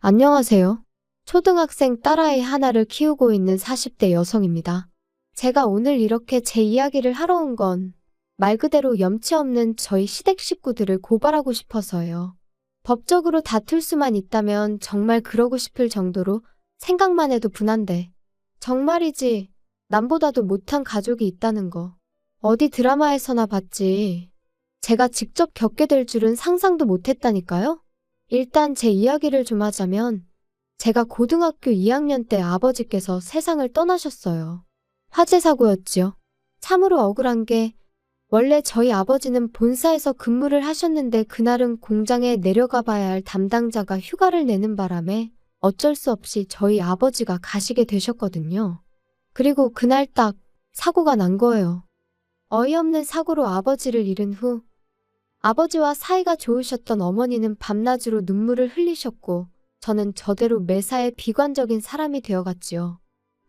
안녕하세요. 초등학생 딸아이 하나를 키우고 있는 40대 여성입니다. 제가 오늘 이렇게 제 이야기를 하러 온 건 말 그대로 염치 없는 저희 시댁 식구들을 고발하고 싶어서요. 법적으로 다툴 수만 있다면 정말 그러고 싶을 정도로 생각만 해도 분한데 정말이지 남보다도 못한 가족이 있다는 거 어디 드라마에서나 봤지. 제가 직접 겪게 될 줄은 상상도 못했다니까요. 일단 제 이야기를 좀 하자면 제가 고등학교 2학년 때 아버지께서 세상을 떠나셨어요. 화재 사고였지요. 참으로 억울한 게 원래 저희 아버지는 본사에서 근무를 하셨는데 그날은 공장에 내려가 봐야 할 담당자가 휴가를 내는 바람에 어쩔 수 없이 저희 아버지가 가시게 되셨거든요. 그리고 그날 딱 사고가 난 거예요. 어이없는 사고로 아버지를 잃은 후 아버지와 사이가 좋으셨던 어머니는 밤낮으로 눈물을 흘리셨고 저는 저대로 매사에 비관적인 사람이 되어갔지요.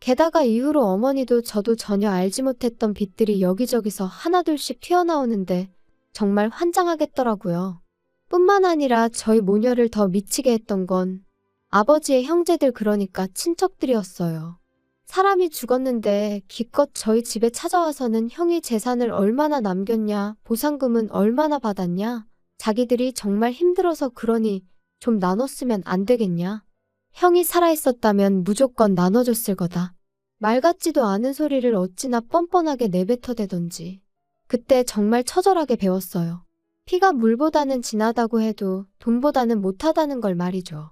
게다가 이후로 어머니도 저도 전혀 알지 못했던 빚들이 여기저기서 하나둘씩 튀어나오는데 정말 환장하겠더라고요. 뿐만 아니라 저희 모녀를 더 미치게 했던 건 아버지의 형제들 그러니까 친척들이었어요. 사람이 죽었는데 기껏 저희 집에 찾아와서는 형이 재산을 얼마나 남겼냐, 보상금은 얼마나 받았냐, 자기들이 정말 힘들어서 그러니 좀 나눴으면 안 되겠냐. 형이 살아있었다면 무조건 나눠줬을 거다. 말 같지도 않은 소리를 어찌나 뻔뻔하게 내뱉어대던지. 그때 정말 처절하게 배웠어요. 피가 물보다는 진하다고 해도 돈보다는 못하다는 걸 말이죠.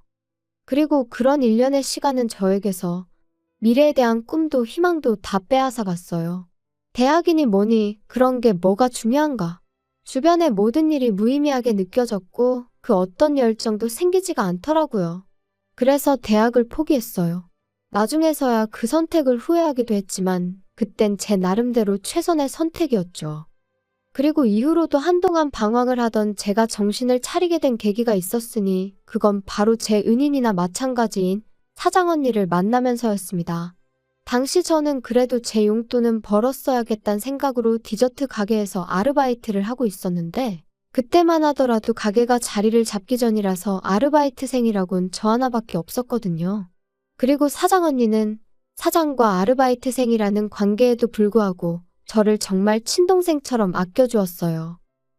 그리고 그런 일련의 시간은 저에게서 미래에 대한 꿈도 희망도 다 빼앗아 갔어요. 대학이니 뭐니 그런 게 뭐가 중요한가. 주변의 모든 일이 무의미하게 느껴졌고 그 어떤 열정도 생기지가 않더라고요. 그래서 대학을 포기했어요. 나중에서야 그 선택을 후회하기도 했지만 그땐 제 나름대로 최선의 선택이었죠. 그리고 이후로도 한동안 방황을 하던 제가 정신을 차리게 된 계기가 있었으니 그건 바로 제 은인이나 마찬가지인 사장 언니를 만나면서였습니다. 당시 저는 그래도 제 용돈은 벌었어야겠다는 생각으로 디저트 가게에서 아르바이트를 하고 있었는데 그때만 하더라도 가게가 자리를 잡기 전이라서 아르바이트생이라곤 저 하나밖에 없었거든요. 그리고 사장 언니는 사장과 아르바이트생이라는 관계에도 불구하고 저를 정말 친동생처럼 아껴주었어요.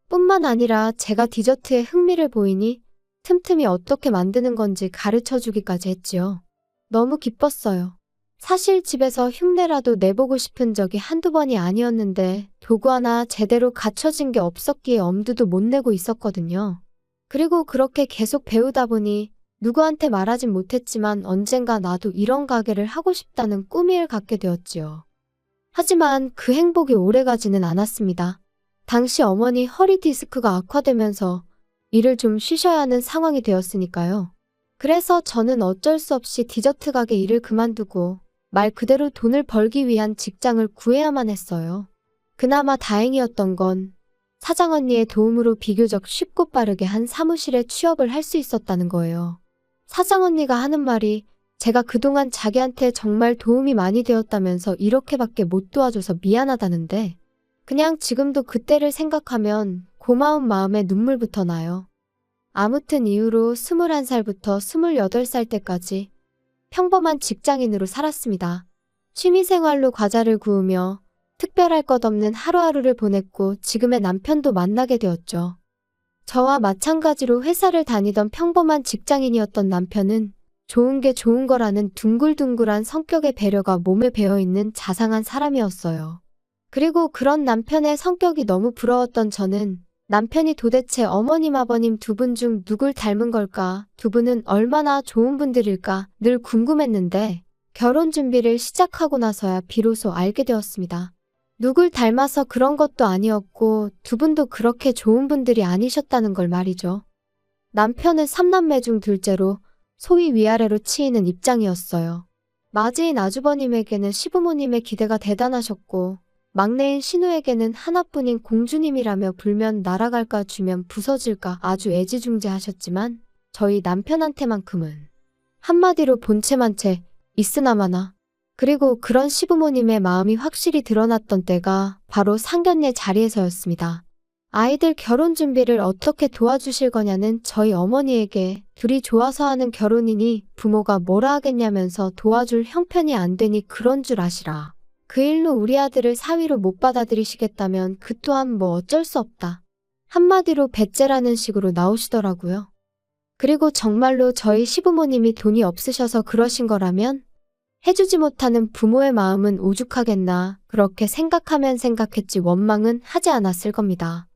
뿐만 아니라 제가 디저트에 흥미를 보이니 틈틈이 어떻게 만드는 건지 가르쳐주기까지 했지요. 너무 기뻤어요. 사실 집에서 흉내라도 내보고 싶은 적이 한두 번이 아니었는데 도구 하나 제대로 갖춰진 게 없었기에 엄두도 못 내고 있었거든요. 그리고 그렇게 계속 배우다 보니 누구한테 말하진 못했지만 언젠가 나도 이런 가게를 하고 싶다는 꿈을 갖게 되었지요. 하지만 그 행복이 오래가지는 않았습니다. 당시 어머니 허리 디스크가 악화되면서 일을 좀 쉬셔야 하는 상황이 되었으니까요. 그래서 저는 어쩔 수 없이 디저트 가게 일을 그만두고 말 그대로 돈을 벌기 위한 직장을 구해야만 했어요. 그나마 다행이었던 건 사장 언니의 도움으로 비교적 쉽고 빠르게 한 사무실에 취업을 할 수 있었다는 거예요. 사장 언니가 하는 말이 제가 그동안 자기한테 정말 도움이 많이 되었다면서 이렇게밖에 못 도와줘서 미안하다는데 그냥 지금도 그때를 생각하면 고마운 마음에 눈물부터 나요. 아무튼 이후로 21살부터 28살 때까지 평범한 직장인으로 살았습니다. 취미생활로 과자를 구우며 특별할 것 없는 하루하루를 보냈고 지금의 남편도 만나게 되었죠. 저와 마찬가지로 회사를 다니던 평범한 직장인이었던 남편은 좋은 게 좋은 거라는 둥글둥글한 성격의 배려가 몸에 배어있는 자상한 사람이었어요. 그리고 그런 남편의 성격이 너무 부러웠던 저는 남편이 도대체 어머님 아버님 두 분 중 누굴 닮은 걸까? 두 분은 얼마나 좋은 분들일까? 늘 궁금했는데 결혼 준비를 시작하고 나서야 비로소 알게 되었습니다. 누굴 닮아서 그런 것도 아니었고 두 분도 그렇게 좋은 분들이 아니셨다는 걸 말이죠. 남편은 3남매 중 둘째로 소위 위아래로 치이는 입장이었어요. 맞이인 아주버님에게는 시부모님의 기대가 대단하셨고 막내인 신우에게는 하나뿐인 공주님이라며 불면 날아갈까 주면 부서질까 아주 애지중지하셨지만 저희 남편한테만큼은 한마디로 본체만 채 있으나마나. 그리고 그런 시부모님의 마음이 확실히 드러났던 때가 바로 상견례 자리에서였습니다. 아이들 결혼 준비를 어떻게 도와주실 거냐는 저희 어머니에게 둘이 좋아서 하는 결혼이니 부모가 뭐라 하겠냐면서 도와줄 형편이 안 되니 그런 줄 아시라. 그 일로 우리 아들을 사위로 못 받아들이시겠다면 그 또한 뭐 어쩔 수 없다. 한마디로 배째라는 식으로 나오시더라고요. 그리고 정말로 저희 시부모님이 돈이 없으셔서 그러신 거라면 해주지 못하는 부모의 마음은 오죽하겠나 그렇게 생각하면 생각했지 원망은 하지 않았을 겁니다.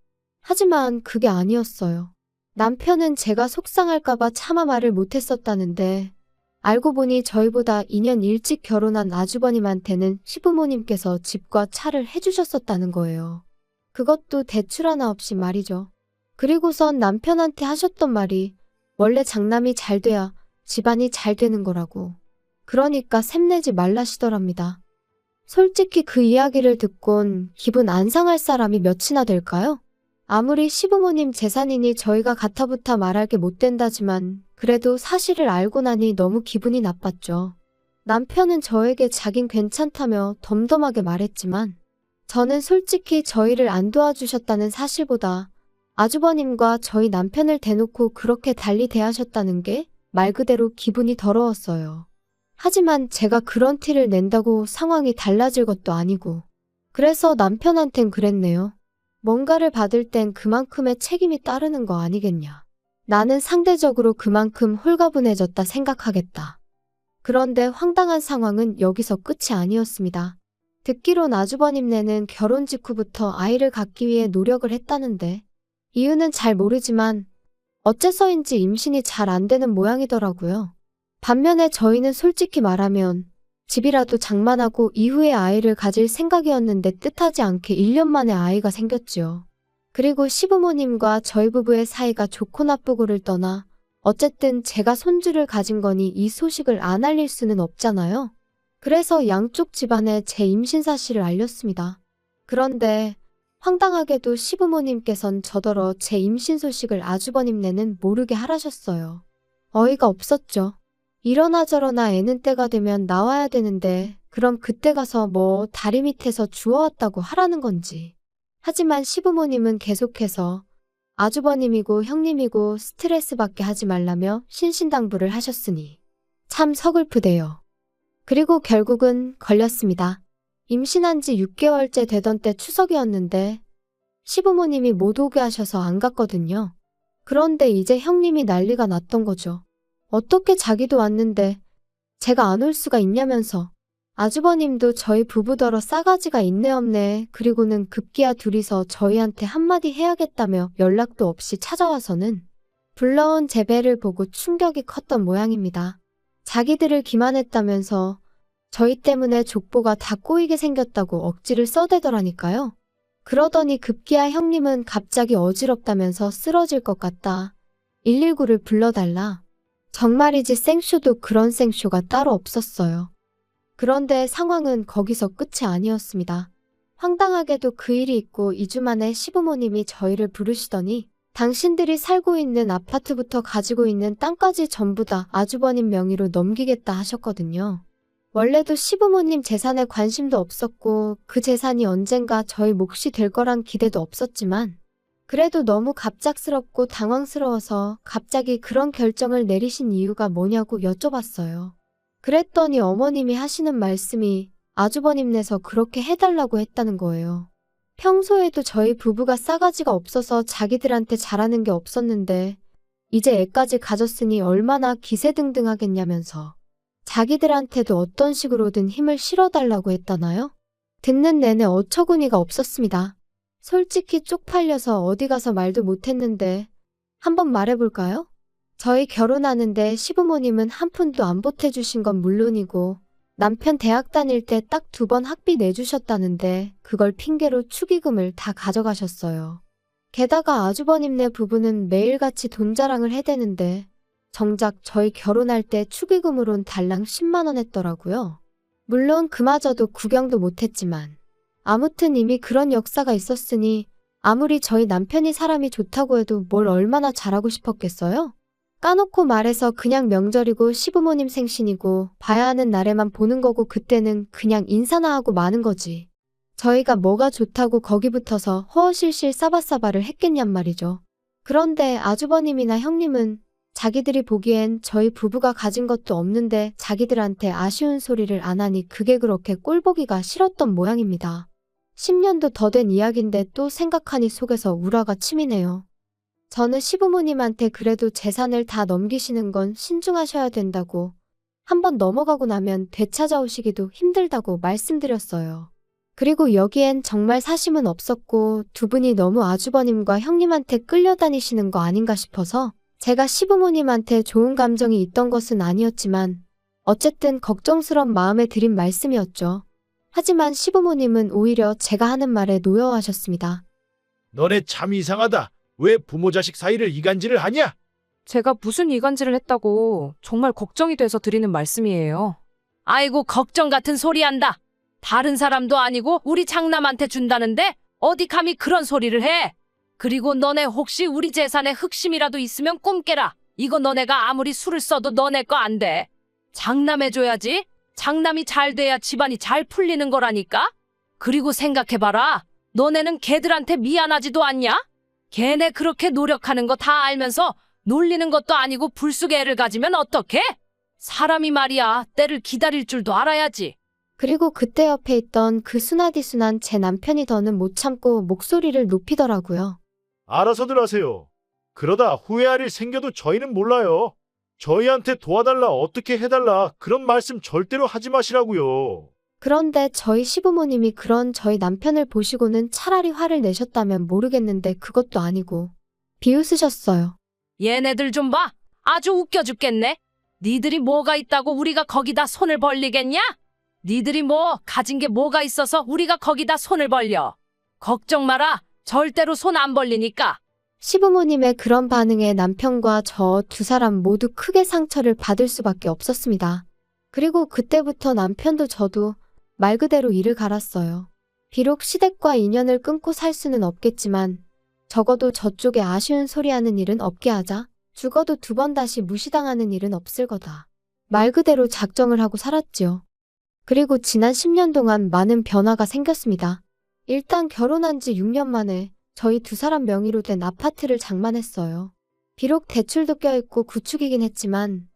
하지만 그게 아니었어요. 남편은 제가 속상할까봐 차마 말을 못했었다는데 알고 보니 저희보다 2년 일찍 결혼한 아주버님한테는 시부모님께서 집과 차를 해주셨었다는 거예요. 그것도 대출 하나 없이 말이죠. 그리고선 남편한테 하셨던 말이 원래 장남이 잘 돼야 집안이 잘 되는 거라고. 그러니까 샘내지 말라시더랍니다. 솔직히 그 이야기를 듣곤 기분 안 상할 사람이 몇이나 될까요? 아무리 시부모님 재산이니 저희가 가타부타 말할 게 못 된다지만 그래도 사실을 알고 나니 너무 기분이 나빴죠. 남편은 저에게 자긴 괜찮다며 덤덤하게 말했지만 저는 솔직히 저희를 안 도와주셨다는 사실보다 아주버님과 저희 남편을 대놓고 그렇게 달리 대하셨다는 게 말 그대로 기분이 더러웠어요. 하지만 제가 그런 티를 낸다고 상황이 달라질 것도 아니고 그래서 남편한텐 그랬네요. 뭔가를 받을 땐 그만큼의 책임이 따르는 거 아니겠냐. 나는 상대적으로 그만큼 홀가분해졌다 생각하겠다. 그런데 황당한 상황은 여기서 끝이 아니었습니다. 듣기론 아주버님네는 결혼 직후부터 아이를 갖기 위해 노력을 했다는데 이유는 잘 모르지만 어째서인지 임신이 잘 안 되는 모양이더라고요. 반면에 저희는 솔직히 말하면 집이라도 장만하고 이후에 아이를 가질 생각이었는데 뜻하지 않게 1년 만에 아이가 생겼지요. 그리고 시부모님과 저희 부부의 사이가 좋고 나쁘고를 떠나 어쨌든 제가 손주를 가진 거니 이 소식을 안 알릴 수는 없잖아요. 그래서 양쪽 집안에 제 임신 사실을 알렸습니다. 그런데 황당하게도 시부모님께선 저더러 제 임신 소식을 아주버님네는 모르게 하라셨어요. 어이가 없었죠. 이러나 저러나 애는 때가 되면 나와야 되는데 그럼 그때 가서 뭐 다리 밑에서 주워왔다고 하라는 건지. 하지만 시부모님은 계속해서 아주버님이고 형님이고 스트레스 받게 하지 말라며 신신당부를 하셨으니 참 서글프대요. 그리고 결국은 걸렸습니다. 임신한 지 6개월째 되던 때 추석이었는데 시부모님이 못 오게 하셔서 안 갔거든요. 그런데 이제 형님이 난리가 났던 거죠. 어떻게 자기도 왔는데 제가 안 올 수가 있냐면서. 아주버님도 저희 부부더러 싸가지가 있네 없네. 그리고는 급기야 둘이서 저희한테 한마디 해야겠다며 연락도 없이 찾아와서는 불러온 제 배를 보고 충격이 컸던 모양입니다. 자기들을 기만했다면서 저희 때문에 족보가 다 꼬이게 생겼다고 억지를 써대더라니까요. 그러더니 급기야 형님은 갑자기 어지럽다면서 쓰러질 것 같다. 119를 불러달라. 정말이지 생쇼도 그런 생쇼가 따로 없었어요. 그런데 상황은 거기서 끝이 아니었습니다. 황당하게도 그 일이 있고 2주 만에 시부모님이 저희를 부르시더니 당신들이 살고 있는 아파트부터 가지고 있는 땅까지 전부 다 아주버님 명의로 넘기겠다 하셨거든요. 원래도 시부모님 재산에 관심도 없었고 그 재산이 언젠가 저희 몫이 될 거란 기대도 없었지만 그래도 너무 갑작스럽고 당황스러워서 갑자기 그런 결정을 내리신 이유가 뭐냐고 여쭤봤어요. 그랬더니 어머님이 하시는 말씀이 아주버님네서 그렇게 해달라고 했다는 거예요. 평소에도 저희 부부가 싸가지가 없어서 자기들한테 잘하는 게 없었는데 이제 애까지 가졌으니 얼마나 기세등등하겠냐면서 자기들한테도 어떤 식으로든 힘을 실어달라고 했다나요? 듣는 내내 어처구니가 없었습니다. 솔직히 쪽팔려서 어디 가서 말도 못했는데 한번 말해볼까요? 저희 결혼하는데 시부모님은 한 푼도 안 보태주신 건 물론이고 남편 대학 다닐 때 딱 2번 학비 내주셨다는데 그걸 핑계로 축의금을 다 가져가셨어요. 게다가 아주버님네 부부는 매일같이 돈 자랑을 해대는데 정작 저희 결혼할 때 축의금으론 달랑 10만 원 했더라고요. 물론 그마저도 구경도 못했지만 아무튼 이미 그런 역사가 있었으니 아무리 저희 남편이 사람이 좋다고 해도 뭘 얼마나 잘하고 싶었겠어요? 까놓고 말해서 그냥 명절이고 시부모님 생신이고 봐야 하는 날에만 보는 거고 그때는 그냥 인사나 하고 마는 거지. 저희가 뭐가 좋다고 거기 붙어서 허허실실 싸바싸바를 했겠냔 말이죠. 그런데 아주버님이나 형님은 자기들이 보기엔 저희 부부가 가진 것도 없는데 자기들한테 아쉬운 소리를 안 하니 그게 그렇게 꼴보기가 싫었던 모양입니다. 10년도 더 된 이야기인데 또 생각하니 속에서 우라가 치미네요. 저는 시부모님한테 그래도 재산을 다 넘기시는 건 신중하셔야 된다고, 한번 넘어가고 나면 되찾아오시기도 힘들다고 말씀드렸어요. 그리고 여기엔 정말 사심은 없었고 두 분이 너무 아주버님과 형님한테 끌려다니시는 거 아닌가 싶어서 제가 시부모님한테 좋은 감정이 있던 것은 아니었지만 어쨌든 걱정스런 마음에 드린 말씀이었죠. 하지만 시부모님은 오히려 제가 하는 말에 노여워하셨습니다. 너네 참 이상하다. 왜 부모 자식 사이를 이간질을 하냐? 제가 무슨 이간질을 했다고 정말 걱정이 돼서 드리는 말씀이에요. 아이고 걱정 같은 소리 한다. 다른 사람도 아니고 우리 장남한테 준다는데 어디 감히 그런 소리를 해. 그리고 너네 혹시 우리 재산에 흑심이라도 있으면 꿈깨라. 이거 너네가 아무리 술을 써도 너네 거 안 돼. 장남해줘야지. 장남이 잘 돼야 집안이 잘 풀리는 거라니까. 그리고 생각해봐라. 너네는 걔들한테 미안하지도 않냐? 걔네 그렇게 노력하는 거 다 알면서 놀리는 것도 아니고 불쑥 애를 가지면 어떡해? 사람이 말이야 때를 기다릴 줄도 알아야지. 그리고 그때 옆에 있던 그 순하디순한 제 남편이 더는 못 참고 목소리를 높이더라고요. 알아서들 하세요. 그러다 후회할 일 생겨도 저희는 몰라요. 저희한테 도와달라, 어떻게 해달라 그런 말씀 절대로 하지 마시라고요. 그런데 저희 시부모님이 그런 저희 남편을 보시고는 차라리 화를 내셨다면 모르겠는데 그것도 아니고 비웃으셨어요. 얘네들 좀 봐. 아주 웃겨 죽겠네. 니들이 뭐가 있다고 우리가 거기다 손을 벌리겠냐? 니들이 뭐 가진 게 뭐가 있어서 우리가 거기다 손을 벌려. 걱정 마라. 절대로 손 안 벌리니까. 시부모님의 그런 반응에 남편과 저 두 사람 모두 크게 상처를 받을 수밖에 없었습니다. 그리고 그때부터 남편도 저도 말 그대로 이를 갈았어요. 비록 시댁과 인연을 끊고 살 수는 없겠지만 적어도 저쪽에 아쉬운 소리하는 일은 없게 하자. 죽어도 두 번 다시 무시당하는 일은 없을 거다. 말 그대로 작정을 하고 살았지요. 그리고 지난 10년 동안 많은 변화가 생겼습니다. 일단 결혼한 지 6년 만에 저희 두 사람 명의로 된 아파트를 장만했어요. 비록 대출도 껴있고 구축이긴 했지만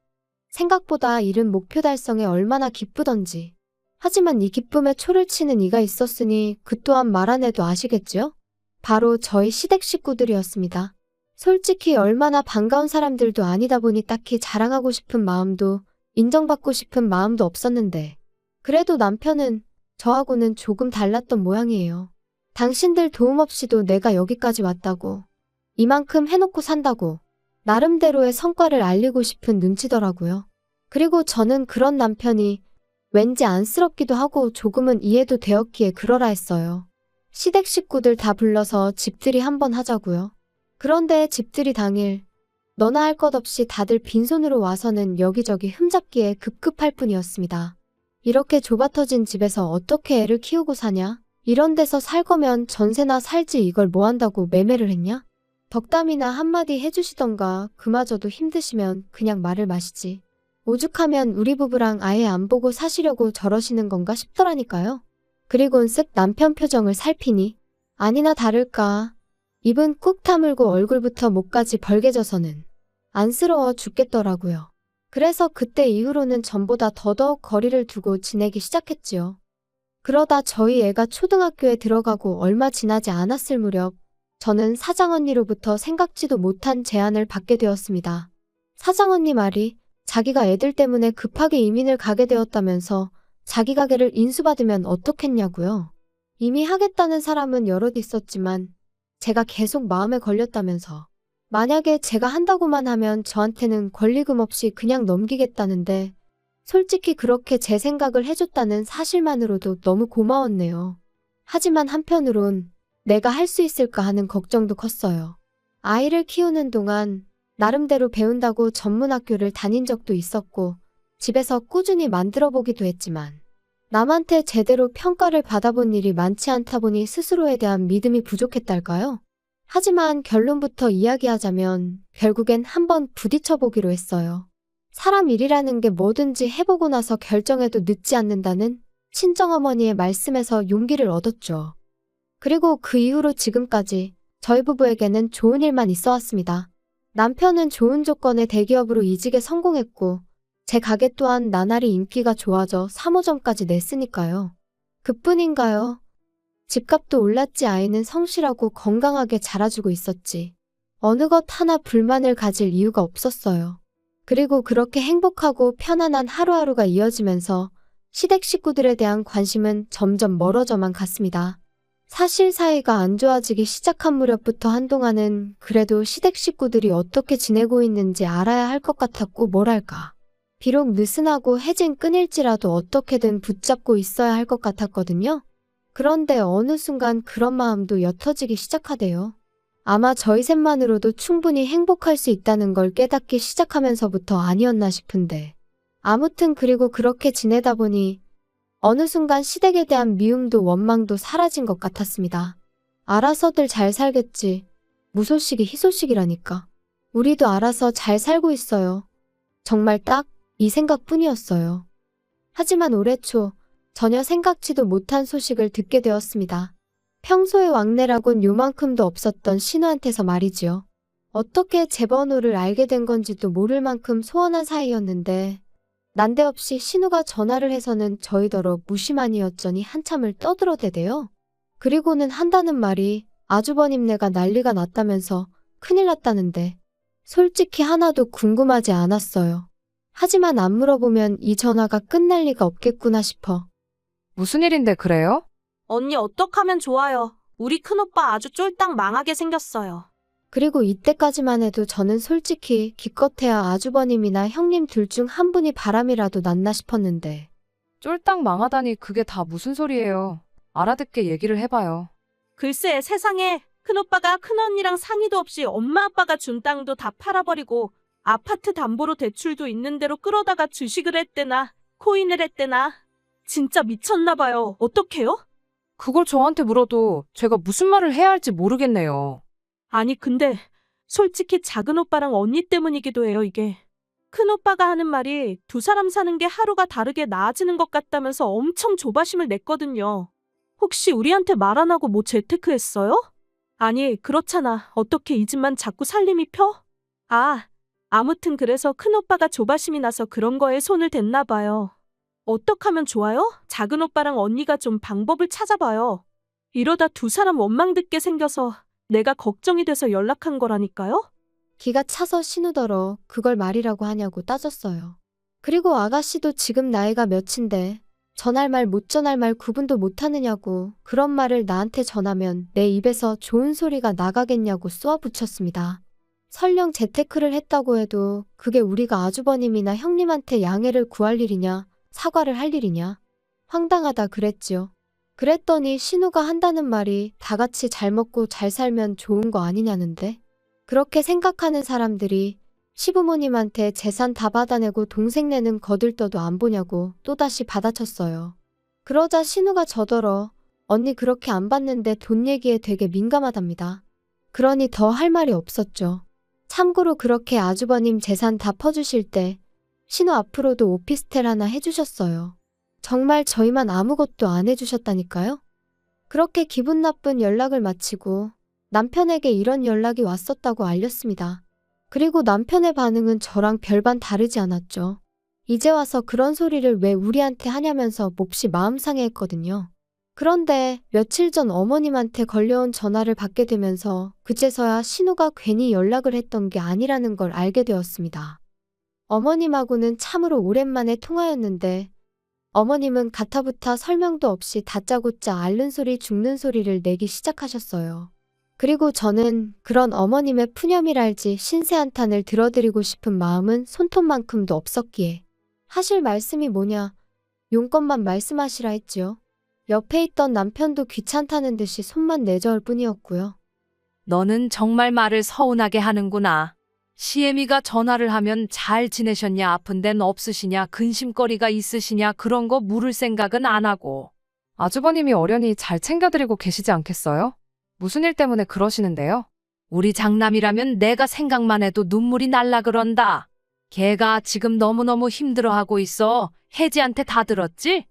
생각보다 이른 목표 달성에 얼마나 기쁘던지. 하지만 이 기쁨에 초를 치는 이가 있었으니 그 또한 말 안 해도 아시겠죠? 바로 저희 시댁 식구들이었습니다. 솔직히 얼마나 반가운 사람들도 아니다 보니 딱히 자랑하고 싶은 마음도 인정받고 싶은 마음도 없었는데 그래도 남편은 저하고는 조금 달랐던 모양이에요. 당신들 도움 없이도 내가 여기까지 왔다고, 이만큼 해놓고 산다고 나름대로의 성과를 알리고 싶은 눈치더라고요. 그리고 저는 그런 남편이 왠지 안쓰럽기도 하고 조금은 이해도 되었기에 그러라 했어요. 시댁 식구들 다 불러서 집들이 한번 하자고요. 그런데 집들이 당일 너나 할 것 없이 다들 빈손으로 와서는 여기저기 흠잡기에 급급할 뿐이었습니다. 이렇게 좁아터진 집에서 어떻게 애를 키우고 사냐? 이런 데서 살 거면 전세나 살지 이걸 뭐 한다고 매매를 했냐? 덕담이나 한마디 해주시던가 그마저도 힘드시면 그냥 말을 마시지. 오죽하면 우리 부부랑 아예 안 보고 사시려고 저러시는 건가 싶더라니까요. 그리곤 쓱 남편 표정을 살피니 아니나 다를까 입은 꾹 다물고 얼굴부터 목까지 벌개져서는 안쓰러워 죽겠더라고요. 그래서 그때 이후로는 전보다 더더욱 거리를 두고 지내기 시작했지요. 그러다 저희 애가 초등학교에 들어가고 얼마 지나지 않았을 무렵 저는 사장언니로부터 생각지도 못한 제안을 받게 되었습니다. 사장언니 말이 자기가 애들 때문에 급하게 이민을 가게 되었다면서 자기 가게를 인수받으면 어떻겠냐고요. 이미 하겠다는 사람은 여럿 있었지만 제가 계속 마음에 걸렸다면서 만약에 제가 한다고만 하면 저한테는 권리금 없이 그냥 넘기겠다는데 솔직히 그렇게 제 생각을 해줬다는 사실만으로도 너무 고마웠네요. 하지만 한편으론 내가 할 수 있을까 하는 걱정도 컸어요. 아이를 키우는 동안 나름대로 배운다고 전문학교를 다닌 적도 있었고 집에서 꾸준히 만들어보기도 했지만 남한테 제대로 평가를 받아본 일이 많지 않다 보니 스스로에 대한 믿음이 부족했달까요? 하지만 결론부터 이야기하자면 결국엔 한번 부딪혀보기로 했어요. 사람 일이라는 게 뭐든지 해보고 나서 결정해도 늦지 않는다는 친정어머니의 말씀에서 용기를 얻었죠. 그리고 그 이후로 지금까지 저희 부부에게는 좋은 일만 있어 왔습니다. 남편은 좋은 조건의 대기업으로 이직에 성공했고 제 가게 또한 나날이 인기가 좋아져 3호점까지 냈으니까요. 그뿐인가요? 집값도 올랐지 아이는 성실하고 건강하게 자라주고 있었지. 어느 것 하나 불만을 가질 이유가 없었어요. 그리고 그렇게 행복하고 편안한 하루하루가 이어지면서 시댁 식구들에 대한 관심은 점점 멀어져만 갔습니다. 사실 사이가 안 좋아지기 시작한 무렵부터 한동안은 그래도 시댁 식구들이 어떻게 지내고 있는지 알아야 할 것 같았고 뭐랄까. 비록 느슨하고 해진 끈일지라도 어떻게든 붙잡고 있어야 할 것 같았거든요. 그런데 어느 순간 그런 마음도 옅어지기 시작하대요. 아마 저희 셋만으로도 충분히 행복할 수 있다는 걸 깨닫기 시작하면서부터 아니었나 싶은데. 아무튼 그리고 그렇게 지내다 보니 어느 순간 시댁에 대한 미움도 원망도 사라진 것 같았습니다. 알아서들 잘 살겠지. 무소식이 희소식이라니까. 우리도 알아서 잘 살고 있어요. 정말 딱 이 생각뿐이었어요. 하지만 올해 초 전혀 생각지도 못한 소식을 듣게 되었습니다. 평소에 왕래라곤 요만큼도 없었던 신우한테서 말이지요. 어떻게 제 번호를 알게 된 건지도 모를 만큼 소원한 사이였는데 난데없이 신우가 전화를 해서는 저희더러 무심하니였더니 한참을 떠들어대대요. 그리고는 한다는 말이 아주버님네가 난리가 났다면서 큰일 났다는데 솔직히 하나도 궁금하지 않았어요. 하지만 안 물어보면 이 전화가 끝날 리가 없겠구나 싶어. 무슨 일인데 그래요? 언니 어떡하면 좋아요. 우리 큰오빠 아주 쫄딱 망하게 생겼어요. 그리고 이때까지만 해도 저는 솔직히 기껏해야 아주버님이나 형님 둘 중 한 분이 바람이라도 났나 싶었는데 쫄딱 망하다니 그게 다 무슨 소리예요. 알아듣게 얘기를 해봐요. 글쎄 세상에 큰오빠가 큰언니랑 상의도 없이 엄마 아빠가 준 땅도 다 팔아버리고 아파트 담보로 대출도 있는 대로 끌어다가 주식을 했대나 코인을 했대나 진짜 미쳤나 봐요. 어떡해요? 그걸 저한테 물어도 제가 무슨 말을 해야 할지 모르겠네요. 아니 근데 솔직히 작은 오빠랑 언니 때문이기도 해요 이게. 큰오빠가 하는 말이 두 사람 사는 게 하루가 다르게 나아지는 것 같다면서 엄청 조바심을 냈거든요. 혹시 우리한테 말 안 하고 뭐 재테크했어요? 아니 그렇잖아. 어떻게 이 집만 자꾸 살림이 펴? 아무튼 그래서 큰오빠가 조바심이 나서 그런 거에 손을 댔나 봐요. 어떡하면 좋아요? 작은 오빠랑 언니가 좀 방법을 찾아봐요. 이러다 두 사람 원망 듣게 생겨서 내가 걱정이 돼서 연락한 거라니까요? 기가 차서 신우더러 그걸 말이라고 하냐고 따졌어요. 그리고 아가씨도 지금 나이가 몇인데 전할 말 못 전할 말 구분도 못하느냐고 그런 말을 나한테 전하면 내 입에서 좋은 소리가 나가겠냐고 쏘아붙였습니다. 설령 재테크를 했다고 해도 그게 우리가 아주버님이나 형님한테 양해를 구할 일이냐 사과를 할 일이냐 황당하다 그랬지요. 그랬더니 신우가 한다는 말이 다 같이 잘 먹고 잘 살면 좋은 거 아니냐는데 그렇게 생각하는 사람들이 시부모님한테 재산 다 받아내고 동생네는 거들떠도 안 보냐고 또다시 받아쳤어요. 그러자 신우가 저더러 언니 그렇게 안 받는데 돈 얘기에 되게 민감하답니다. 그러니 더 할 말이 없었죠. 참고로 그렇게 아주버님 재산 다 퍼주실 때 신우 앞으로도 오피스텔 하나 해주셨어요. 정말 저희만 아무것도 안 해주셨다니까요? 그렇게 기분 나쁜 연락을 마치고 남편에게 이런 연락이 왔었다고 알렸습니다. 그리고 남편의 반응은 저랑 별반 다르지 않았죠. 이제 와서 그런 소리를 왜 우리한테 하냐면서 몹시 마음 상해했거든요. 그런데 며칠 전 어머님한테 걸려온 전화를 받게 되면서 그제서야 신우가 괜히 연락을 했던 게 아니라는 걸 알게 되었습니다. 어머님하고는 참으로 오랜만에 통화였는데 어머님은 가타부타 설명도 없이 다짜고짜 앓는 소리 죽는 소리를 내기 시작하셨어요. 그리고 저는 그런 어머님의 푸념이랄지 신세 한탄을 들어드리고 싶은 마음은 손톱만큼도 없었기에 하실 말씀이 뭐냐 용건만 말씀하시라 했지요. 옆에 있던 남편도 귀찮다는 듯이 손만 내저을 뿐이었고요. 너는 정말 말을 서운하게 하는구나. 시애미가 전화를 하면 잘 지내셨냐, 아픈 데는 없으시냐, 근심거리가 있으시냐 그런 거 물을 생각은 안 하고. 아주버님이 어련히 잘 챙겨드리고 계시지 않겠어요? 무슨 일 때문에 그러시는데요? 우리 장남이라면 내가 생각만 해도 눈물이 날라 그런다. 걔가 지금 너무너무 힘들어하고 있어. 혜지한테 다 들었지?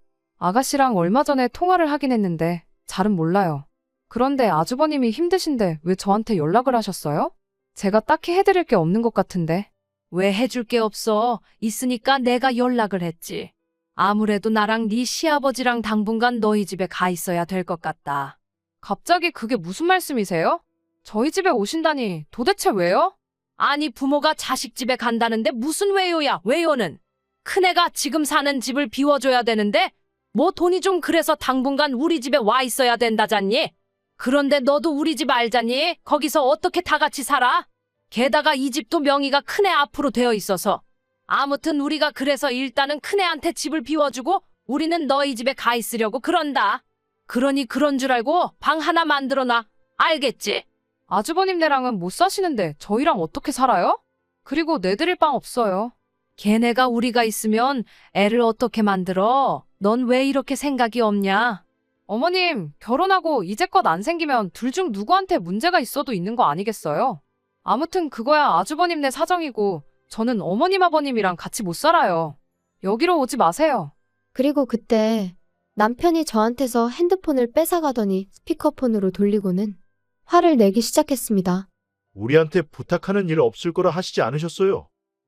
아가씨랑 얼마 전에 통화를 하긴 했는데 잘은 몰라요. 그런데 아주버님이 힘드신데 왜 저한테 연락을 하셨어요? 제가 딱히 해드릴 게 없는 것 같은데. 왜 해줄 게 없어? 있으니까 내가 연락을 했지. 아무래도 나랑 네 시아버지랑 당분간 너희 집에 가 있어야 될 것 같다. 갑자기 그게 무슨 말씀이세요? 저희 집에 오신다니 도대체 왜요? 아니 부모가 자식 집에 간다는데 무슨 왜요야 왜요는. 큰애가 지금 사는 집을 비워줘야 되는데 뭐 돈이 좀 그래서 당분간 우리 집에 와 있어야 된다잖니? 그런데 너도 우리 집 알잖니? 거기서 어떻게 다 같이 살아? 게다가 이 집도 명의가 큰애 앞으로 되어 있어서. 아무튼 우리가 그래서 일단은 큰애한테 집을 비워주고 우리는 너희 집에 가 있으려고 그런다. 그러니 그런 줄 알고 방 하나 만들어놔. 알겠지? 아주버님네랑은 못 사시는데 저희랑 어떻게 살아요? 그리고 내드릴 방 없어요. 걔네가 우리가 있으면 애를 어떻게 만들어? 넌 왜 이렇게 생각이 없냐? 어머님, 결혼하고 이제껏 안 생기면 둘 중 누구한테 문제가 있어도 있는 거 아니겠어요? 아무튼 그거야 아주버님네 사정이고 저는 어머님 아버님이랑 같이 못 살아요. 여기로 오지 마세요. 그리고 그때 남편이 저한테서 핸드폰을 뺏어가더니 스피커폰으로 돌리고는 화를 내기 시작했습니다. 우리한테 부탁하는 일 없을 거라 하시지 않으셨어요?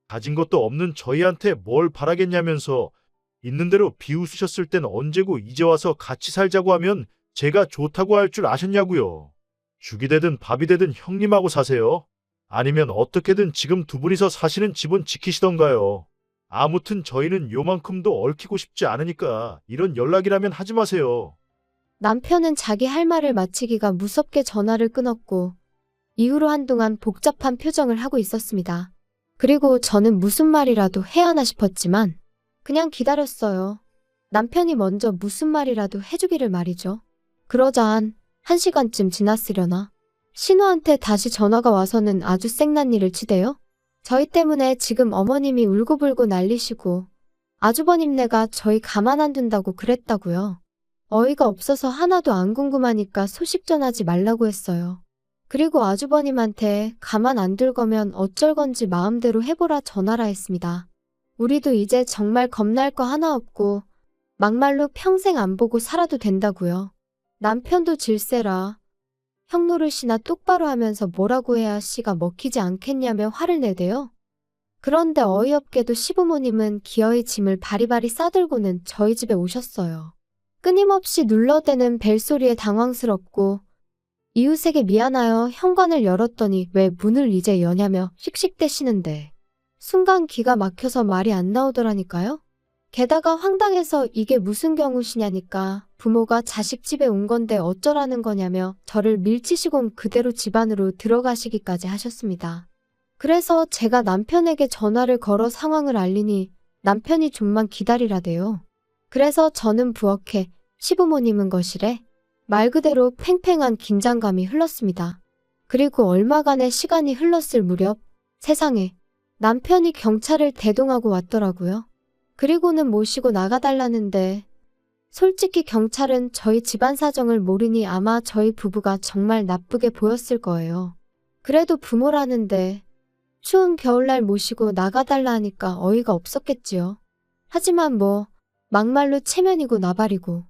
가진 것도 없는 저희한테 뭘 바라겠냐면서 있는 대로 비웃으셨을 땐 언제고 이제 와서 같이 살자고 하면 제가 좋다고 할 줄 아셨냐고요. 죽이 되든 밥이 되든 형님하고 사세요. 아니면 어떻게든 지금 두 분이서 사시는 집은 지키시던가요. 아무튼 저희는 요만큼도 얽히고 싶지 않으니까 이런 연락이라면 하지 마세요. 남편은 자기 할 말을 마치기가 무섭게 전화를 끊었고 이후로 한동안 복잡한 표정을 하고 있었습니다. 그리고 저는 무슨 말이라도 해야 하나 싶었지만 그냥 기다렸어요. 남편이 먼저 무슨 말이라도 해주기를 말이죠. 그러자 한 1시간쯤 지났으려나 신우한테 다시 전화가 와서는 아주 생난리를 치대요. 저희 때문에 지금 어머님이 울고불고 난리시고 아주버님네가 저희 가만 안 둔다고 그랬다고요. 어이가 없어서 하나도 안 궁금하니까 소식 전하지 말라고 했어요. 그리고 아주버님한테 가만 안 둘 거면 어쩔 건지 마음대로 해보라 전하라 했습니다. 우리도 이제 정말 겁날 거 하나 없고 막말로 평생 안 보고 살아도 된다고요. 남편도 질세라. 형 노릇이나 똑바로 하면서 뭐라고 해야 씨가 먹히지 않겠냐며 화를 내대요. 그런데 어이없게도 시부모님은 기어이 짐을 바리바리 싸들고는 저희 집에 오셨어요. 끊임없이 눌러대는 벨소리에 당황스럽고 이웃에게 미안하여 현관을 열었더니 왜 문을 이제 여냐며 씩씩대시는데 순간 기가 막혀서 말이 안 나오더라니까요. 게다가 황당해서 이게 무슨 경우시냐니까 부모가 자식 집에 온 건데 어쩌라는 거냐며 저를 밀치시곤 그대로 집 안으로 들어가시기까지 하셨습니다. 그래서 제가 남편에게 전화를 걸어 상황을 알리니 남편이 좀만 기다리라대요. 그래서 저는 부엌에 시부모님은 거실에 말 그대로 팽팽한 긴장감이 흘렀습니다. 그리고 얼마간의 시간이 흘렀을 무렵 세상에 남편이 경찰을 대동하고 왔더라고요. 그리고는 모시고 나가달라는데 솔직히 경찰은 저희 집안 사정을 모르니 아마 저희 부부가 정말 나쁘게 보였을 거예요. 그래도 부모라는데 추운 겨울날 모시고 나가달라 하니까 어이가 없었겠지요. 하지만 뭐 막말로 체면이고 나발이고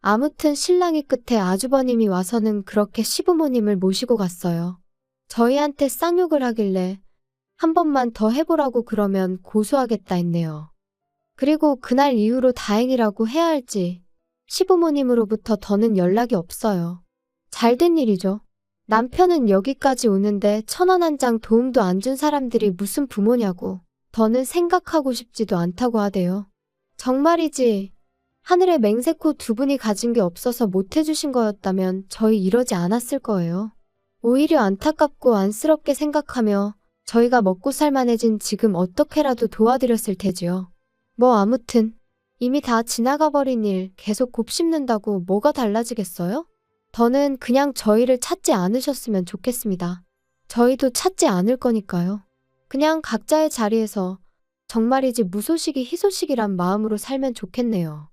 아무튼 신랑이 끝에 아주버님이 와서는 그렇게 시부모님을 모시고 갔어요. 저희한테 쌍욕을 하길래 한 번만 더 해보라고 그러면 고소하겠다 했네요. 그리고 그날 이후로 다행이라고 해야 할지 시부모님으로부터 더는 연락이 없어요. 잘된 일이죠. 남편은 여기까지 오는데 1,000원 한 장 도움도 안 준 사람들이 무슨 부모냐고 더는 생각하고 싶지도 않다고 하대요. 정말이지 하늘에 맹세코 두 분이 가진 게 없어서 못 해주신 거였다면 저희 이러지 않았을 거예요. 오히려 안타깝고 안쓰럽게 생각하며 저희가 먹고 살만해진 지금 어떻게라도 도와드렸을 테지요. 뭐 아무튼 이미 다 지나가 버린 일 계속 곱씹는다고 뭐가 달라지겠어요? 더는 그냥 저희를 찾지 않으셨으면 좋겠습니다. 저희도 찾지 않을 거니까요. 그냥 각자의 자리에서 정말이지 무소식이 희소식이란 마음으로 살면 좋겠네요.